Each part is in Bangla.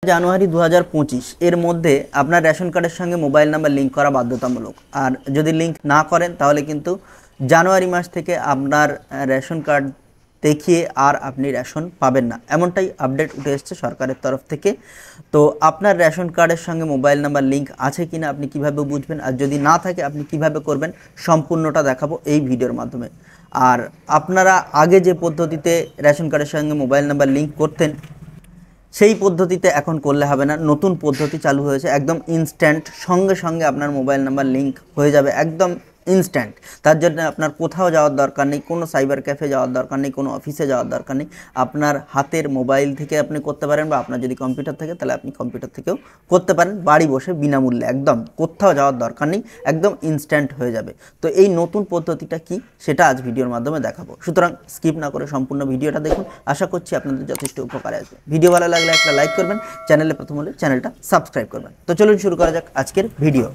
জানুয়ারি 2025 এর মধ্যে আপনার রেশন কার্ডের সঙ্গে মোবাইল নাম্বার লিঙ্ক করা বাধ্যতামূলক। আর যদি লিঙ্ক না করেন তাহলে কিন্তু জানুয়ারি মাস থেকে আপনার রেশন কার্ড দেখিয়ে আর আপনি রেশন পাবেন না, এমনটাই আপডেট উঠে এসেছে সরকারের তরফ থেকে। তো আপনার রেশন কার্ডের সঙ্গে মোবাইল নাম্বার লিঙ্ক আছে কিনা আপনি কিভাবে বুঝবেন, আর যদি না থাকে আপনি কিভাবে করবেন, সম্পূর্ণটা দেখাবো এই ভিডিওর মাধ্যমে। আর আপনারা আগে যে পদ্ধতিতে রেশন কার্ডের সঙ্গে মোবাইল নাম্বার লিঙ্ক করতেন সেই পদ্ধতিতে এখন করলে হবে না, নতুন পদ্ধতি চালু হয়েছে, একদম ইনস্ট্যান্ট, সঙ্গে সঙ্গে আপনার মোবাইল নাম্বার লিঙ্ক হয়ে যাবে, একদম ইনস্ট্যান্ট। তার জন্য আপনার কোথাও যাওয়ার দরকার নেই, কোনো সাইবার ক্যাফে যাওয়ার দরকার নেই, কোনো অফিসে যাওয়ার দরকার নেই। আপনার হাতের মোবাইল থেকে আপনি করতে পারেন, বা আপনার যদি কম্পিউটার থাকে তাহলে আপনি কম্পিউটার থেকেও করতে পারেন, বাড়ি বসে বিনামূল্যে, একদম কোথাও যাওয়ার দরকার নেই, একদম ইনস্ট্যান্ট হয়ে যাবে। তো এই নতুন পদ্ধতিটা কি সেটা আজ ভিডিওর মাধ্যমে দেখাবো, সুতরাং স্কিপ না করে সম্পূর্ণ ভিডিওটা দেখুন, আশা করছি আপনাদের যথেষ্ট উপকারে আসবে। ভিডিও ভালো লাগলে একটা লাইক করবেন, চ্যানেলে প্রথম হলে চ্যানেলটা সাবস্ক্রাইব করবেন। তো চলুন শুরু করা যাক আজকের ভিডিও।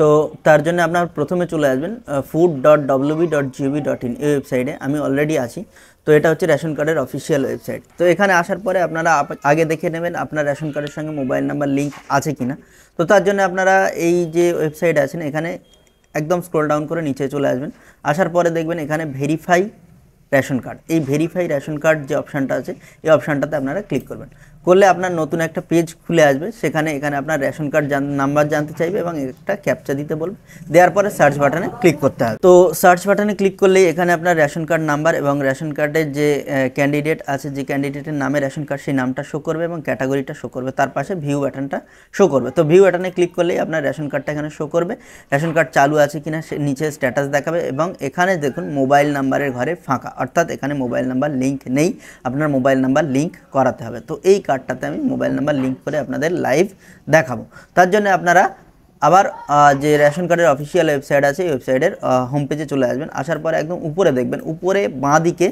তো তার জন্য আপনার প্রথমে চলে আসবেন food.wb.gov.in এই ওয়েবসাইটে, আমি অলরেডি আছি। তো এটা হচ্ছে রেশন কার্ডের অফিসিয়াল ওয়েবসাইট। তো এখানে আসার পরে আপনারা আগে দেখে নেবেন আপনার রেশন কার্ডের সঙ্গে মোবাইল নাম্বার লিঙ্ক আছে কিনা। তো তার জন্য আপনারা এই যে ওয়েবসাইটে আছেন এখানে একদম স্ক্রল ডাউন করে নিচে চলে আসবেন। আসার পরে দেখবেন এখানে ভেরিফাই রেশন কার্ড, এই ভেরিফাই রেশন কার্ড যে অপশানটা আছে এই অপশানটাতে আপনারা ক্লিক করবেন। করলে আপনার নতুন একটা পেজ খুলে আসবে, এখানে আপনার রেশন কার্ড নাম্বার জানতে চাইবে এবং একটা ক্যাপচা দিতে বলবে, দেওয়ার পরে সার্চ বাটনে ক্লিক করতে হবে। তো সার্চ বাটনে ক্লিক করলেই এখানে আপনার রেশন কার্ড নাম্বার এবং রেশন কার্ডের যে ক্যান্ডিডেট আছে, যে ক্যান্ডিডেটের নামে রেশন কার্ড সেই নামটা শো করবে এবং ক্যাটাগরিটা শো করবে, তার পাশে ভিউ বাটনটা শো করবে। তো ভিউ বাটনে ক্লিক করলেই আপনার রেশন কার্ডটা এখানে শো করবে, রেশন কার্ড চালু আছে কিনা সে নিচে স্ট্যাটাস দেখাবে, এবং এখানে দেখুন মোবাইল নাম্বারের ঘরে ফাঁকা, অর্থাৎ এখানে মোবাইল নাম্বার লিঙ্ক নেই, আপনার মোবাইল নাম্বার লিঙ্ক করাতে হবে। তো এই কার্ডটাতে আমি মোবাইল নাম্বার লিঙ্ক করে আপনাদের লাইভ দেখাবো। তার জন্য আপনারা আবার যে রেশন কার্ডের অফিসিয়াল ওয়েবসাইট আছে এই ওয়েবসাইটের হোম পেজে চলে আসবেন। আসার পরে একদম উপরে দেখবেন, উপরে বাঁ দিকে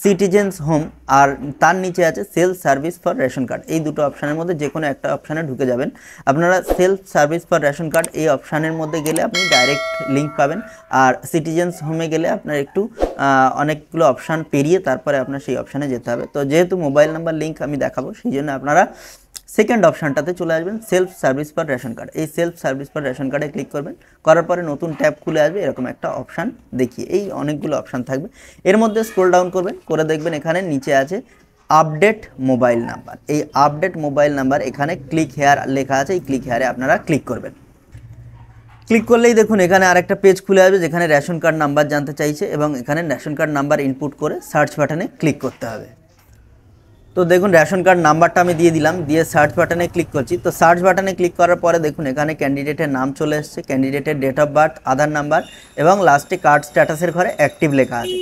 সিটিজেন্স হোম, আর তার নিচে আছে self service for ration card. এই দুটো অপশানের মধ্যে যে কোনো একটা অপশানে ঢুকে যাবেন। আপনারা self service for ration card এই অপশানের মধ্যে গেলে আপনি ডাইরেক্ট লিঙ্ক পাবেন, আর সিটিজেন্স হোমে গেলে আপনার একটু অনেকগুলো অপশান পেরিয়ে তারপরে আপনার সেই অপশানে যেতে হবে। তো যেহেতু মোবাইল নাম্বার লিঙ্ক আমি দেখাবো সেই জন্য আপনারা সেকেন্ড অপশানটাতে চলে আসবেন, self service for ration card. এই সেলফ সার্ভিস ফর রেশন কার্ডে ক্লিক করবেন, করার পরে নতুন ট্যাব খুলে আসবে, এরকম একটা অপশান দেখিয়ে, এই অনেকগুলো অপশান থাকবে, এর মধ্যে স্ক্রল ডাউন করবেন, করে দেখবেন এখানে নিচে আছে আপডেট মোবাইল নাম্বার। এই আপডেট মোবাইল নাম্বার এখানে ক্লিক হেয়ার লেখা আছে, এই ক্লিক হেয়ারে আপনারা ক্লিক করবেন। ক্লিক করলেই দেখুন এখানে আরেকটা পেজ খুলে আসবে যেখানে রেশন কার্ড নাম্বার জানতে চাইছে, এবং এখানে রেশন কার্ড নাম্বার ইনপুট করে সার্চ বাটনে ক্লিক করতে হবে। তো দেখুন রেশন কার্ড নাম্বারটা আমি দিয়ে দিলাম, দিয়ে সার্চ বাটনে ক্লিক করছি। তো সার্চ বাটনে ক্লিক করার পরে দেখুন এখানে ক্যান্ডিডেটের নাম চলে এসছে, ক্যান্ডিডেটের date of birth, Aadhaar number, এবং লাস্টে কার্ড স্ট্যাটাসের ঘরে অ্যাক্টিভ লেখা আছে।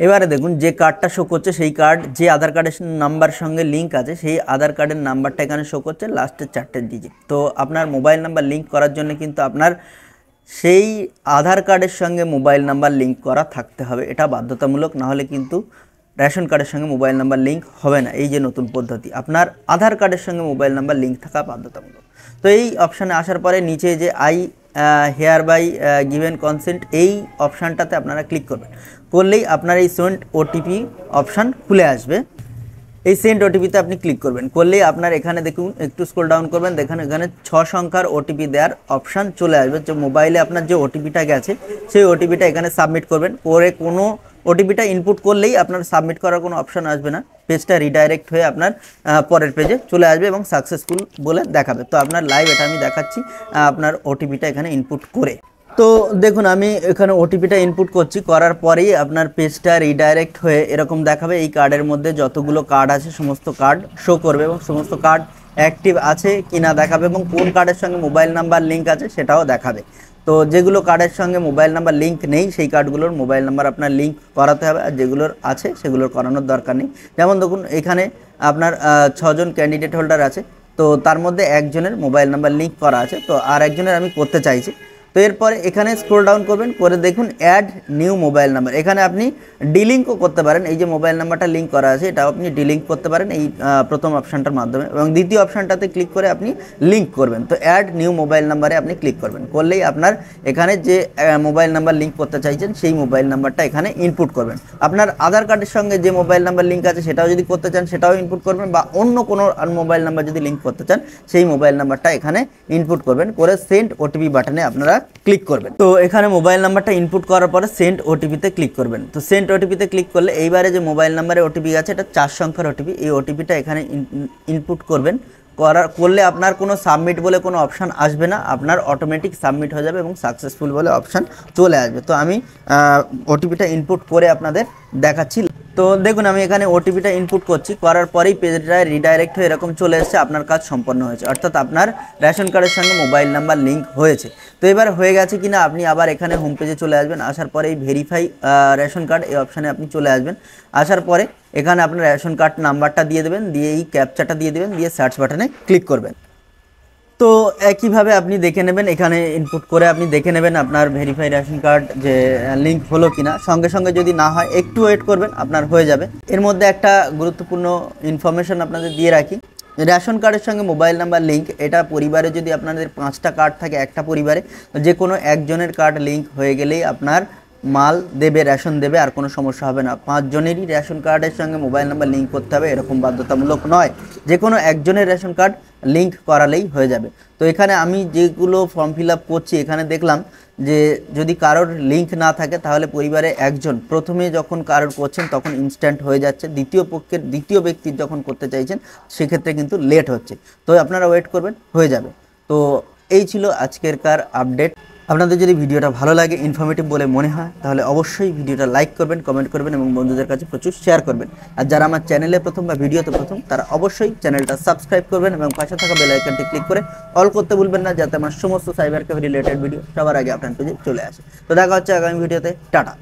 এবারে দেখুন যে কার্ডটা শো করছে সেই কার্ড যে আধার কার্ডের নাম্বার সঙ্গে লিঙ্ক আছে সেই আধার কার্ডের নাম্বারটা এখানে শো করছে, লাস্টের 4টে ডিজিট। তো আপনার মোবাইল নাম্বার লিঙ্ক করার জন্য কিন্তু আপনার সেই আধার কার্ডের সঙ্গে মোবাইল নাম্বার লিঙ্ক করা থাকতে হবে, এটা বাধ্যতামূলক, নাহলে কিন্তু রেশন কার্ডের সঙ্গে মোবাইল নাম্বার লিঙ্ক হবে না। এই যে নতুন পদ্ধতি, আপনার আধার কার্ডের সঙ্গে মোবাইল নাম্বার লিঙ্ক থাকা বাধ্যতামূলক। তো এই অপশানে আসার পরে নিচে যে I hereby given consent এই অপশানটাতে আপনারা ক্লিক করবেন, করলেই আপনার এই সেন্ড ওটিপি অপশান খুলে আসবে। এই সেন্ড ওটিপিতে আপনি ক্লিক করবেন, করলেই আপনার এখানে দেখুন একটু স্ক্রল ডাউন করবেন, দেখেন এখানে 6 সংখ্যার ওটিপি দেওয়ার অপশান চলে আসবে। যে মোবাইলে আপনার যে ওটিপিটা গেছে সেই ওটিপিটা এখানে সাবমিট করবেন, করে কোনো ওটিপিটা ইনপুট করলেই আপনার সাবমিট করার কোনো অপশান আসবে না, পেজটা রিডাইরেক্ট হয়ে আপনার পরের পেজে চলে আসবে এবং সাকসেসফুল বলে দেখাবে। তো আপনার লাইভ এটা আমি দেখাচ্ছি আপনার ওটিপিটা এখানে ইনপুট করে। তো দেখুন আমি এখানে ওটিপিটা ইনপুট করছি, করার পরেই আপনার পেজটা রিডাইরেক্ট হয়ে এরকম দেখাবে। এই কার্ডের মধ্যে যতগুলো কার্ড আছে সমস্ত কার্ড শো করবে, এবং সমস্ত কার্ড অ্যাক্টিভ আছে কিনা দেখাবে, এবং কোন কার্ডের সঙ্গে মোবাইল নাম্বার লিঙ্ক আছে সেটাও দেখাবে। তো যেগুলো কার্ডের সঙ্গে মোবাইল নাম্বার লিঙ্ক নেই সেই কার্ডগুলোর মোবাইল নাম্বার আপনার লিঙ্ক করাতে হবে, আর যেগুলোর আছে সেগুলোর করানোর দরকার নেই। যেমন দেখুন এখানে আপনার 6 জন ক্যান্ডিডেট হোল্ডার আছে, তো তার মধ্যে একজনের মোবাইল নাম্বার লিঙ্ক করা আছে, তো আর একজনের আমি করতে চাইছি। তো এরপরে এখানে স্ক্রল ডাউন করবেন, করে দেখুন অ্যাড নিউ মোবাইল নাম্বার। এখানে আপনি ডিলিঙ্কও করতে পারেন, এই যে মোবাইল নাম্বারটা লিঙ্ক করা আছে এটাও আপনি ডিলিঙ্ক করতে পারেন এই প্রথম অপশানটার মাধ্যমে, এবং দ্বিতীয় অপশানটাতে ক্লিক করে আপনি লিঙ্ক করবেন। তো অ্যাড নিউ মোবাইল নাম্বারে আপনি ক্লিক করবেন, করলেই আপনার এখানে যে মোবাইল নাম্বার লিঙ্ক করতে চাইছেন সেই মোবাইল নাম্বারটা এখানে ইনপুট করবেন। আপনার আধার কার্ডের সঙ্গে যে মোবাইল নাম্বার লিঙ্ক আছে সেটাও যদি করতে চান সেটাও ইনপুট করবেন, বা অন্য কোনো মোবাইল নাম্বার যদি লিঙ্ক করতে চান সেই মোবাইল নাম্বারটা এখানে ইনপুট করবেন, করে সেন্ড ওটিপি বাটনে আপনারা ক্লিক করবেন। তো এখানে মোবাইল নাম্বারটা ইনপুট করার পরে সেন্ড ওটিপিতে ক্লিক করবেন। তো সেন্ড ওটিপিতে ক্লিক করলে এইবারে যে মোবাইল নাম্বারে ওটিপি আছে এটা 4 সংখ্যার ওটিপি, এই ওটিপিটা এখানে ইনপুট করবেন। করলে আপনার কোনো সাবমিট বলে কোনো অপশান আসবে না, আপনার অটোমেটিক সাবমিট হয়ে যাবে এবং সাকসেসফুল বলে অপশান চলে আসবে। তো আমি ওটিপিটা ইনপুট করে আপনাদের দেখাচ্ছি। তো দেখুন আমি এখানে ওটিপিটা ইনপুট করছি, করার পরেই পেজটা রিডাইরেক্ট হয়ে এরকম চলে এসেছে, আপনার কাজ সম্পন্ন হয়েছে, অর্থাৎ আপনার রেশন কার্ডের সঙ্গে মোবাইল নাম্বার লিঙ্ক হয়েছে। তো এবার হয়ে গেছে কিনা আপনি আবার এখানে হোম পেজে চলে আসবেন, আসার পরে এই ভেরিফাই রেশন কার্ড এই অপশানে আপনি চলে আসবেন। আসার পরে এখানে আপনার রেশন কার্ড নাম্বারটা দিয়ে দেবেন, দিয়ে এই ক্যাপচাটা দিয়ে দেবেন, দিয়ে সার্চ বাটনে ক্লিক করবেন। তো একইভাবে আপনি দেখে নেবেন, এখানে ইনপুট করে আপনি দেখে নেবেন আপনার ভেরিফাই রেশন কার্ড যে লিঙ্ক হলো কিনা। সঙ্গে সঙ্গে যদি না হয় একটু ওয়েট করবেন, আপনার হয়ে যাবে। এর মধ্যে একটা গুরুত্বপূর্ণ ইনফরমেশন আপনাদের দিয়ে রাখি, রেশন কার্ডের সঙ্গে মোবাইল নাম্বার লিঙ্ক, এটা পরিবারে যদি আপনাদের 5টা কার্ড থাকে একটা পরিবারে, যে কোনো একজনের কার্ড লিঙ্ক হয়ে গেলেই আপনার মাল দেবে, রেশন দেবে, আর কোনো সমস্যা হবে না। 5 জনেরই রেশন কার্ডের সঙ্গে মোবাইল নাম্বার লিঙ্ক করতে হবে এরকম বাধ্যতামূলক নয়, যে কোনো একজনের রেশন কার্ড লিঙ্ক করালেই হয়ে যাবে। তো এখানে আমি যেগুলো ফর্ম ফিল আপ করছি এখানে দেখলাম যে যদি কারোর লিঙ্ক না থাকে তাহলে পরিবারে একজন প্রথমে যখন কারোর করছেন তখন ইনস্ট্যান্ট হয়ে যাচ্ছে, দ্বিতীয় ব্যক্তির যখন করতে চাইছেন সেক্ষেত্রে কিন্তু লেট হচ্ছে। তো আপনারা ওয়েট করবেন, হয়ে যাবে। তো এই ছিল আজকেরকার আপডেট। আপনাদের যদি ভিডিওটা ভালো লাগে, ইনফরমেটিভ বলে মনে হয়, তাহলে অবশ্যই ভিডিওটা লাইক করবেন, কমেন্ট করবেন এবং বন্ধুদের কাছে প্রচুর শেয়ার করবেন। আর যারা আমার চ্যানেলে প্রথম বা ভিডিওতে প্রথম তারা অবশ্যই চ্যানেলটা সাবস্ক্রাইব করবেন এবং পাশে থাকা বেল আইকনটি ক্লিক করে অল করতে ভুলবেন না, যাতে আমার সমস্ত সাইবার ক্যাফে রিলেটেড ভিডিও সবার আগে আপনার পেজে চলে আসে। তো দেখা হচ্ছে আগামী ভিডিওতে, টাটা।